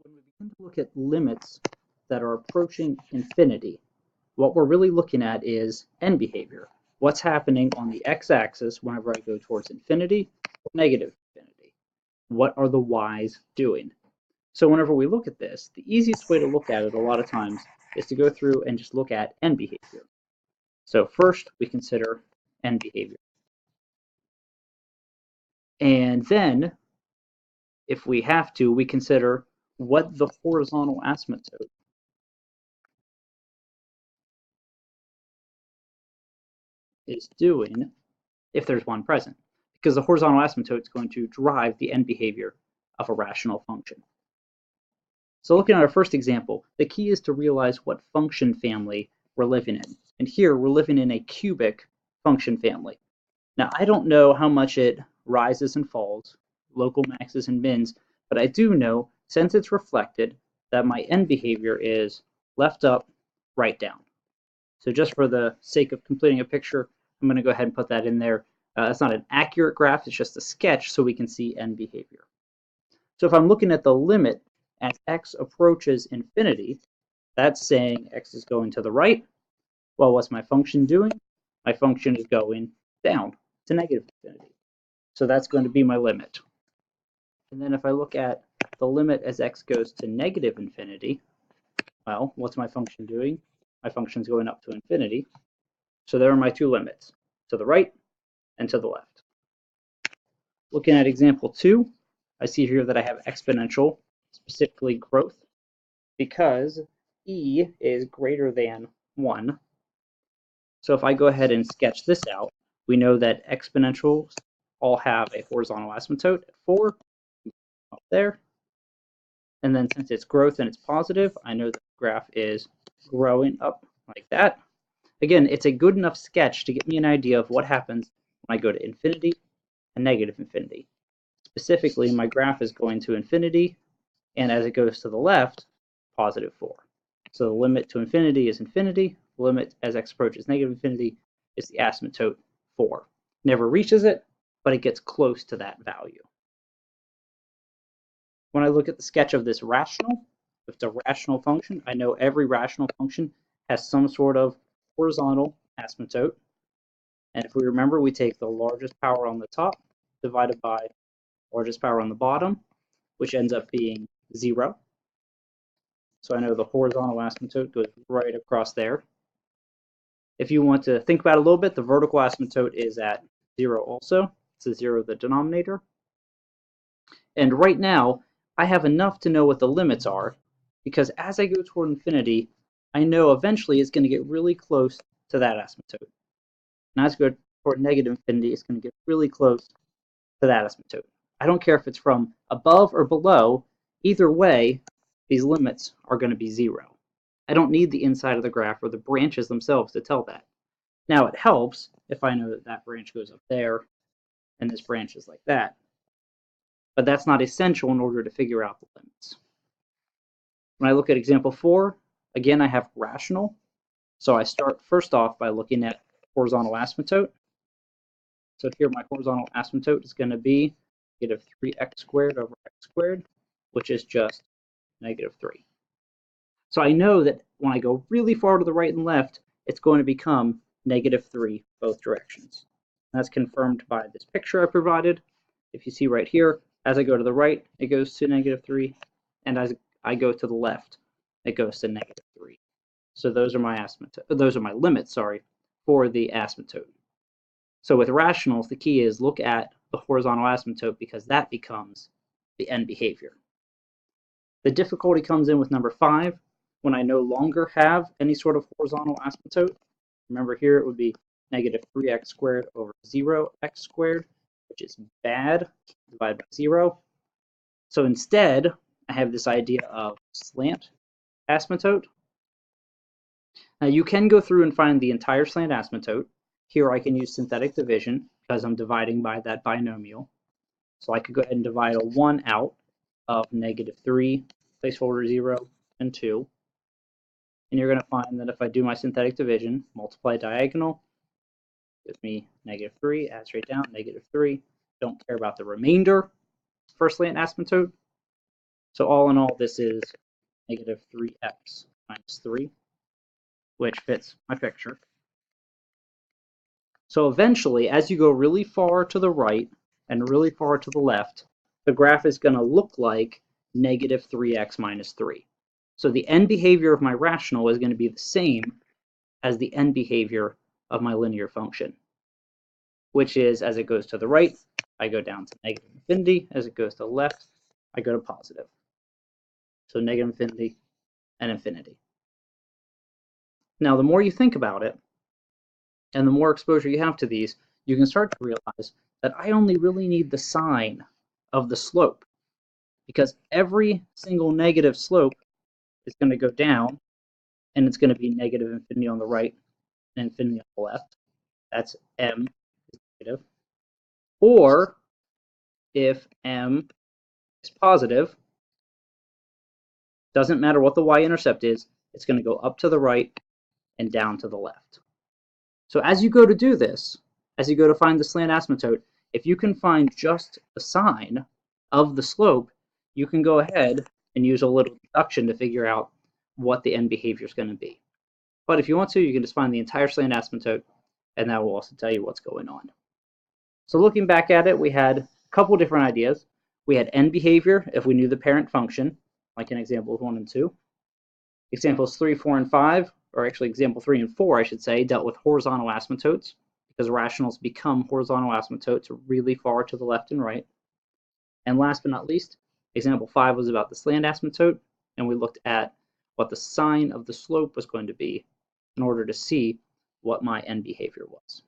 When we begin to look at limits that are approaching infinity, what we're really looking at is end behavior. What's happening on the x-axis whenever I go towards infinity or negative infinity? What are the y's doing? So whenever we look at this, the easiest way to look at it a lot of times is to go through and just look at end behavior. So first we consider end behavior. And then, if we have to, we consider what the horizontal asymptote is doing if there's one present, because the horizontal asymptote is going to drive the end behavior of a rational function. So looking at our first example, the key is to realize what function family we're living in. And here we're living in a cubic function family. Now I don't know how much it rises and falls, local maxes and mins, but I do know, since it's reflected, that my end behavior is left up, right down. So just for the sake of completing a picture, I'm going to go ahead and put that in there. It's not an accurate graph, it's just a sketch so we can see end behavior. So if I'm looking at the limit as x approaches infinity, that's saying x is going to the right. Well, what's my function doing? My function is going down to negative infinity. So that's going to be my limit. And then if I look at the limit as x goes to negative infinity, well, what's my function doing? My function is going up to infinity. So there are my two limits, to the right and to the left. Looking at example 2, I see here that I have exponential, specifically growth, because e is greater than 1. So if I go ahead and sketch this out, we know that exponentials all have a horizontal asymptote at 4, up there. And then since it's growth and it's positive, I know the graph is growing up like that. Again, it's a good enough sketch to get me an idea of what happens when I go to infinity and negative infinity. Specifically, my graph is going to infinity, and as it goes to the left, positive 4. So the limit to infinity is infinity. The limit as x approaches negative infinity is the asymptote 4. Never reaches it, but it gets close to that value. When I look at the sketch of this rational, if it's a rational function, I know every rational function has some sort of horizontal asymptote. And if we remember, we take the largest power on the top divided by largest power on the bottom, which ends up being 0. So I know the horizontal asymptote goes right across there. If you want to think about it a little bit, the vertical asymptote is at 0 also. It's a 0 the denominator. And right now, I have enough to know what the limits are, because as I go toward infinity, I know eventually it's going to get really close to that asymptote. And as I go toward negative infinity, it's going to get really close to that asymptote. I don't care if it's from above or below. Either way, these limits are going to be 0. I don't need the inside of the graph or the branches themselves to tell that. Now it helps if I know that that branch goes up there and this branch is like that. But that's not essential in order to figure out the limits. When I look at example 4, again I have rational. So I start first off by looking at horizontal asymptote. So here my horizontal asymptote is going to be negative 3x squared over x squared, which is just negative 3. So I know that when I go really far to the right and left, it's going to become negative 3 both directions. And that's confirmed by this picture I provided. If you see right here, as I go to the right, it goes to negative 3, and as I go to the left, it goes to negative 3. So those are my limits, for the asymptote. So with rationals, the key is look at the horizontal asymptote because that becomes the end behavior. The difficulty comes in with number 5 when I no longer have any sort of horizontal asymptote. Remember here it would be negative 3x squared over 0x squared, which is bad, divided by 0. So instead, I have this idea of slant asymptote. Now you can go through and find the entire slant asymptote. Here I can use synthetic division because I'm dividing by that binomial. So I could go ahead and divide a 1 out of negative 3, placeholder 0, and 2. And you're going to find that if I do my synthetic division, multiply diagonal, gives me negative 3, add straight down, negative 3. Don't care about the remainder for slant asymptote. So all in all, this is negative 3x minus 3, which fits my picture. So eventually, as you go really far to the right and really far to the left, the graph is going to look like negative 3x minus 3. So the end behavior of my rational is going to be the same as the end behavior of my linear function, which is as it goes to the right, I go down to negative infinity. As it goes to the left, I go to positive. So negative infinity and infinity. Now, the more you think about it, and the more exposure you have to these, you can start to realize that I only really need the sign of the slope, because every single negative slope is going to go down, and it's going to be negative infinity on the right and infinity on the left. That's m is negative. Or if m is positive, doesn't matter what the y-intercept is, it's going to go up to the right and down to the left. So as you go to do this, as you go to find the slant asymptote, if you can find just the sign of the slope, you can go ahead and use a little deduction to figure out what the end behavior is going to be. But if you want to, you can just find the entire slant asymptote, and that will also tell you what's going on. So looking back at it, we had a couple different ideas. We had end behavior if we knew the parent function, like in examples 1 and 2. Examples 3, 4, and 5, or actually example 3 and 4, I should say, dealt with horizontal asymptotes, because rationals become horizontal asymptotes really far to the left and right. And last but not least, example 5 was about the slant asymptote, and we looked at what the sign of the slope was going to be in order to see what my end behavior was.